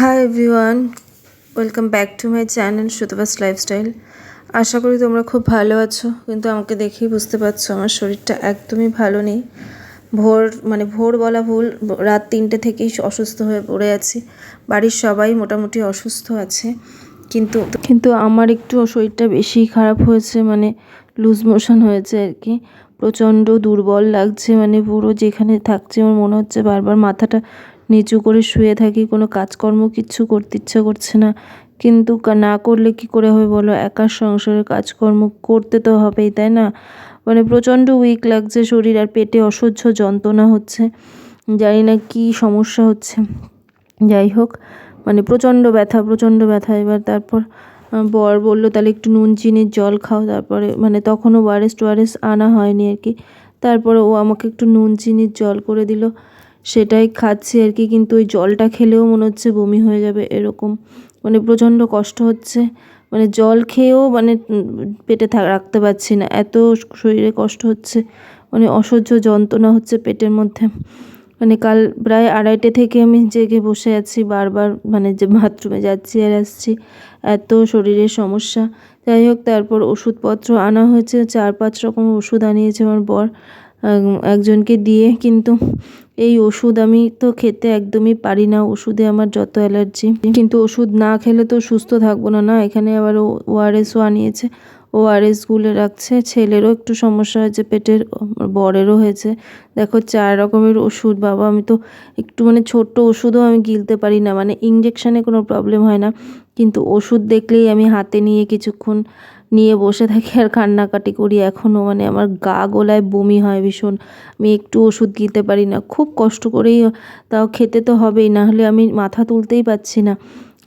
High everyone, welcome back to my channel Sutapa's lifestyle. আশা করি তোমরা খুব ভালো আছো, কিন্তু আমাকে দেখেই বুঝতে পারছো আমার শরীরটা একদমই ভালো নেই। ভোর বলা ভুল, রাত 3টে থেকেই অসুস্থ হয়ে পড়ে আছি। বাড়ির সবাই মোটামুটি অসুস্থ আছে, কিন্তু আমার একটু শরীরটা বেশি খারাপ হয়েছে, লুজ মোশন হয়েছে আর কি। প্রচণ্ড দুর্বল লাগছে, পুরো যেখানে থাকছে আমার মনে হচ্ছে বারবার মাথাটা নিচু করে শুয়ে থাকি, কোনো কাজকর্ম কিচ্ছু করতে ইচ্ছা করছে না। কিন্তু না করলে কি করে হবে বলো, একার সংসারের কাজকর্ম করতে তো হবেই, তাই না? প্রচণ্ড উইক লাগছে শরীর, আর পেটে অসহ্য যন্ত্রণা হচ্ছে। জানি না কি সমস্যা হচ্ছে, যাই হোক প্রচণ্ড ব্যথা। এবার তারপর বর বললো তাহলে একটু নুন চিনির জল খাও। তারপরে তখনও ওআরএস আনা হয়নি আর কি। তারপরে ও আমাকে একটু নুন চিনির জল করে দিল, সেটাই খাচ্ছি আর কি। কিন্তু ওই জলটা খেলেও মনে হচ্ছে বমি হয়ে যাবে, এরকম প্রচণ্ড কষ্ট হচ্ছে। জল খেয়েও পেটে রাখতে পারছি না, এত শরীরে কষ্ট হচ্ছে, অসহ্য যন্ত্রণা হচ্ছে পেটের মধ্যে। কাল প্রায় 2:30 থেকে আমি জেগে বসে আছি, বারবার যে বাথরুমে যাচ্ছি আর আসছি, এত শরীরের সমস্যা। যাই হোক, তারপর ওষুধপত্র আনা হয়েছে, 4-5 রকম ওষুধ আনিয়েছে আমার বর একজনকে দিয়ে। কিন্তু এই ওষুধ আমি তো খেতে একদমই পারি না, ওষুধে আমার যত অ্যালার্জি। কিন্তু ওষুধ না খেলে তো সুস্থ থাকবো না। এখানে আবার ওআরএসও আনিয়েছে, ওআরএস গুলে রাখছে। ছেলেরও একটু সমস্যা হয়েছে পেটের, বরেরও হয়েছে। দেখো 4 রকমের ওষুধ, বাবা আমি তো একটু ছোট্ট ওষুধও আমি গিলতে পারি না। ইঞ্জেকশানে কোনো প্রবলেম হয় না, কিন্তু ওষুধ দেখলেই আমি হাতে নিয়ে কিছুক্ষণ নিয়ে বসে থাকি আর কান্নাকাটি করি। এখনও আমার গা গোলায় বমি হয় ভীষণ, আমি একটু ওষুধ গিলতে পারি না। খুব কষ্ট করেই তাও খেতে তো হবেই, না হলে আমি মাথা তুলতেই পারছি না,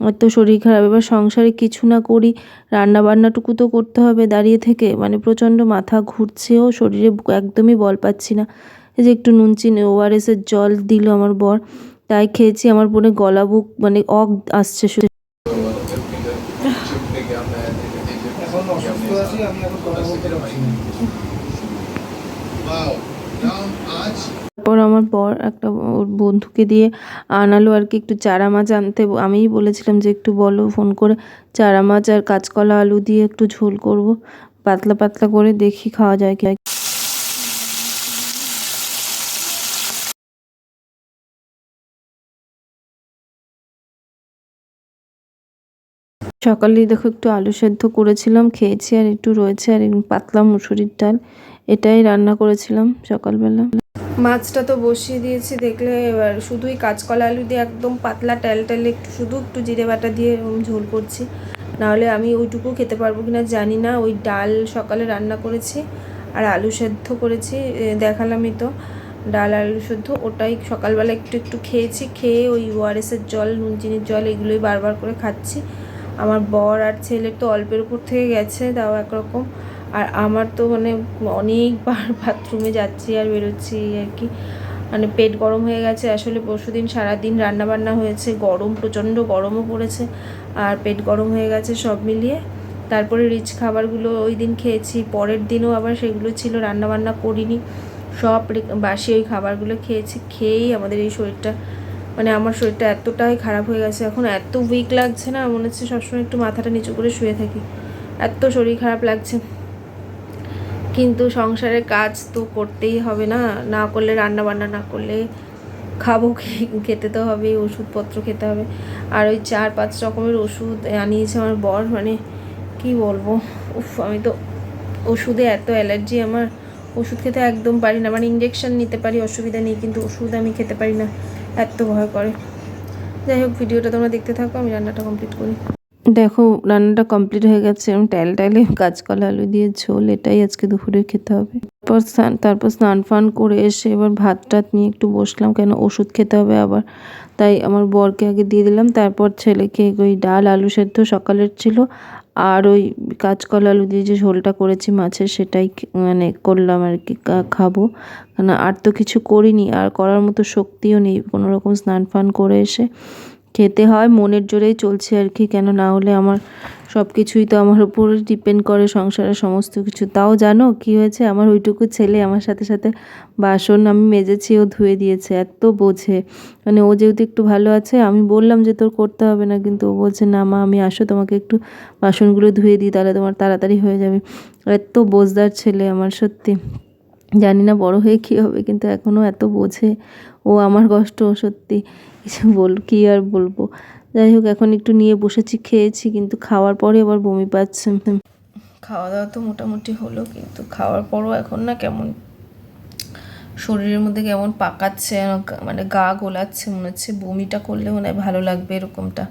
এত শরীর খারাপ। এবার সংসারে কিছু না করি, রান্নাবান্নাটুকু তো করতে হবে দাঁড়িয়ে থেকে। প্রচণ্ড মাথা ঘুরছেও, শরীরে একদমই বল পাচ্ছি না। এই যে একটু নুন চিনি ওআরএসের জল দিল আমার বর, তাই খেয়েছি। আমার বোনে গলা বুক অগ আসছে। তারপর আমার বর একটা ওর বন্ধুকে দিয়ে আনালো আর কি, একটু চারা মাছ আনতে। আমিই বলেছিলাম যে একটু বলো ফোন করে, চারা মাছ আর কাঁচকলা আলু দিয়ে একটু ঝোল করব, পাতলা পাতলা করে, দেখি খাওয়া যায় কি। সকালেই দেখো একটু আলু সেদ্ধ করেছিলাম, খেয়েছি। আর একটু রয়েছে, আর পাতলা মুসুরির ডাল, এটাই রান্না করেছিলাম সকালবেলা। মাছটা তো বসিয়ে দিয়েছি দেখলে। এবার শুধুই কাঁচকলা আলু দিয়ে একদম পাতলা টেলে একটু জিরে বাটা দিয়ে ঝোল করছি। নাহলে আমি ওইটুকু খেতে পারবো কিনা জানি না। ওই ডাল সকালে রান্না করেছি আর আলু সেদ্ধ করেছি, দেখালামই তো, ডাল আলু সেদ্ধ, ওটাই সকালবেলা একটু খেয়েছি। খেয়ে ওই ওআরএসের জল, নুন চিনির জল, এগুলোই বারবার করে খাচ্ছি। আমার বর আর ছেলের তো অল্পের উপর থেকে গেছে, তাও একরকম। আর আমার তো অনেকবার বাথরুমে যাচ্ছি আর বেরোচ্ছি আর কি। পেট গরম হয়ে গেছে আসলে। পরশুদিন সারাদিন রান্নাবান্না হয়েছে, গরম, প্রচণ্ড গরমও পড়েছে, আর পেট গরম হয়ে গেছে সব মিলিয়ে। তারপরে রিচ খাবারগুলো ওই দিন খেয়েছি, পরের দিনও আবার সেগুলো ছিল, রান্নাবান্না করিনি, সব বাসি ওই খাবারগুলো খেয়েছি। খেয়েই আমাদের এই শরীরটা, আমার শরীরটা এতটাই খারাপ হয়ে গেছে এখন। এত উইক লাগছে না, মনে হচ্ছে সবসময় একটু মাথাটা নিচু করে শুয়ে থাকি, এত শরীর খারাপ লাগছে। কিন্তু সংসারের কাজ তো করতেই হবে, না করলে, রান্না বান্না না করলে খাবো, খেতে তো হবে, ওষুধপত্র খেতে হবে। আর ওই 4-5 রকমের ওষুধ আনিয়েছে আমার বর, কি বলবো, আমি তো ওষুধে এত অ্যালার্জি আমার, ওষুধ খেতে একদম পারি না। ইঞ্জেকশন নিতে পারি, অসুবিধা নেই, কিন্তু ওষুধ আমি খেতে পারি না, এত ভয় করে। যাই হোক, ভিডিওটা তোমরা দেখতে থাকো, আমি রান্নাটা কমপ্লিট করি। দেখো রান্নাটা কমপ্লিট হয়ে গেছে, আমি টাইলে কাঁচকলা আলু দিয়ে ঝোল, এটাই আজকে দুপুরে খেতে হবে। তারপর স্নান ফান করে এসে এবার ভাত টাত নিয়ে একটু বসলাম, কেন ওষুধ খেতে হবে আবার, তাই আমার বরকে আগে দিয়ে দিলাম। তারপর ছেলেকে ওই ডাল আলু সেদ্ধ সকালের ছিল, আর ওই কাঁচকলা আলু দিয়ে যে ঝোলটা করেছি মাছের, সেটাই করলাম আর কি, খাবো। আর তো কিছু করিনি, আর করার মতো শক্তিও নেই। কোনো রকম স্নান ফান করে এসে খেতে হয়, মনের জোরেই চলছে আর কি, কেন না হলে আমার সব কিছুই তো আমার উপর ডিপেন্ড করে, সংসারের সমস্ত কিছু। তাও জানো কি হয়েছে, আমার ওইটুকু ছেলে আমার সাথে সাথে বাসন আমি মেজেছি, ও ধুয়ে দিয়েছে। এত বোঝে, মানে ও যেহেতু একটু ভালো আছে, আমি বললাম যে তোর করতে হবে না, কিন্তু ও বলছে না মা আমি আসো তোমাকে একটু বাসনগুলো ধুয়ে দিই, তাহলে তোমার তাড়াতাড়ি হয়ে যাবে। এত বোঝদার ছেলে আমার, সত্যি জানি না বড় হয়ে কী হবে, কিন্তু এখনও এত বোঝে। ও আমার কষ্ট সত্যি কিছু কী আর বলবো। যাই হোক, এখন একটু নিয়ে বসেছি, খেয়েছি, কিন্তু খাওয়ার পরে আবার বমি পাচ্ছে। খাওয়া দাওয়া তো মোটামুটি হলো, কিন্তু খাওয়ার পরও এখন না কেমন শরীরের মধ্যে কেমন পাকাচ্ছে, মানে গা গোলাচ্ছে, মনে হচ্ছে বমিটা করলে মনে হয় ভালো লাগবে এরকমটা,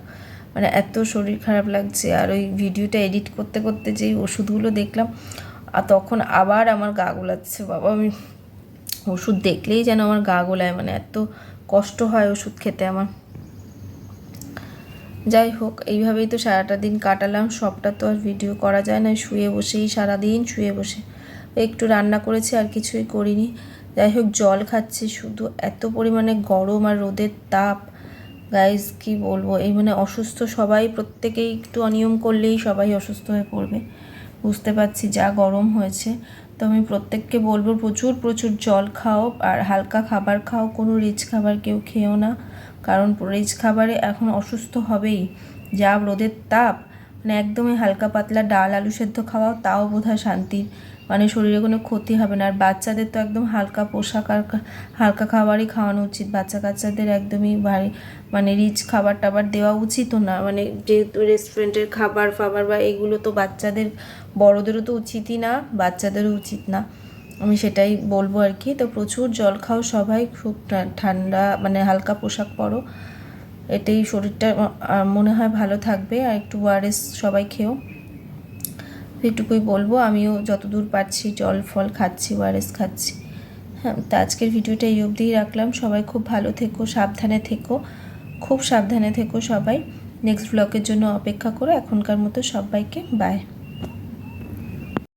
মানে এত শরীর খারাপ লাগছে। আর ওই ভিডিওটা এডিট করতে করতে যেই ওষুধগুলো দেখলাম, আর তখন আবার আমার গা গোলাচ্ছে। বাবা, আমি ওষুধ দেখলেই যেন আমার গা গোলায়, মানে এত কষ্ট হয় ওষুধ খেতে আমার। যাই হোক, এইভাবেই তো সারাটা দিন কাটালাম। সবটা তো আর ভিডিও করা যায় না, শুয়ে বসেই সারাদিন শুয়ে বসে। একটু রান্না করেছি, আর কিছুই করিনি। যাই হোক, জল খাচ্ছি শুধু, এত পরিমাণে গরম আর রোদের তাপ, গাইজ কি বলবো। এই মানে অসুস্থ সবাই, প্রত্যেকেই একটু অনিয়ম করলেই সবাই অসুস্থ হয়ে পড়বে, বুঝতে পারছি যা গরম হয়েছে। তো আমি প্রত্যেককে বলবো প্রচুর প্রচুর জল খাও, আর হালকা খাবার খাও, কোনো রিচ খাবার কেউ খেও না, কারণ রিচ খাবারে এখন অসুস্থ হবেই। যা রোদের তাপ, মানে একদমই হালকা পাতলা ডাল আলু সেদ্ধ খাওয়াও, তাও বোধহয় শান্তির, মানে শরীরে কোনো ক্ষতি হবে না। আর বাচ্চাদের তো একদম হালকা পোশাক আর হালকা খাবারই খাওয়ানো উচিত। বাচ্চা কাচ্চাদের একদমই ভারী মানে রিচ খাবার টাবার দেওয়া উচিতও না, মানে যেহেতু রেস্টুরেন্টের খাবার ফাবার বা এগুলো তো বাচ্চাদের, বড়োদেরও তো উচিতই না, বাচ্চাদেরও উচিত না। আমি সেটাই বলবো আর কি। তো প্রচুর জল খাও সবাই, খুব ঠান্ডা মানে হালকা পোশাক পরো, এতেই শরীরটা মনে হয় ভালো থাকবে। আর একটু ওআরএস সবাই খেও, এটুকুই বলবো। আমিও যতদূর পারছি জল ফল খাচ্ছি, ওআরএস খাচ্ছি। হ্যাঁ, তো আজকের ভিডিওটা এই অবধিই রাখলাম। সবাই খুব ভালো থেকো, সাবধানে থেকো, খুব সাবধানে থেকো সবাই। নেক্সট ব্লগের জন্য অপেক্ষা করো। এখনকার মতো সবাইকে বাই।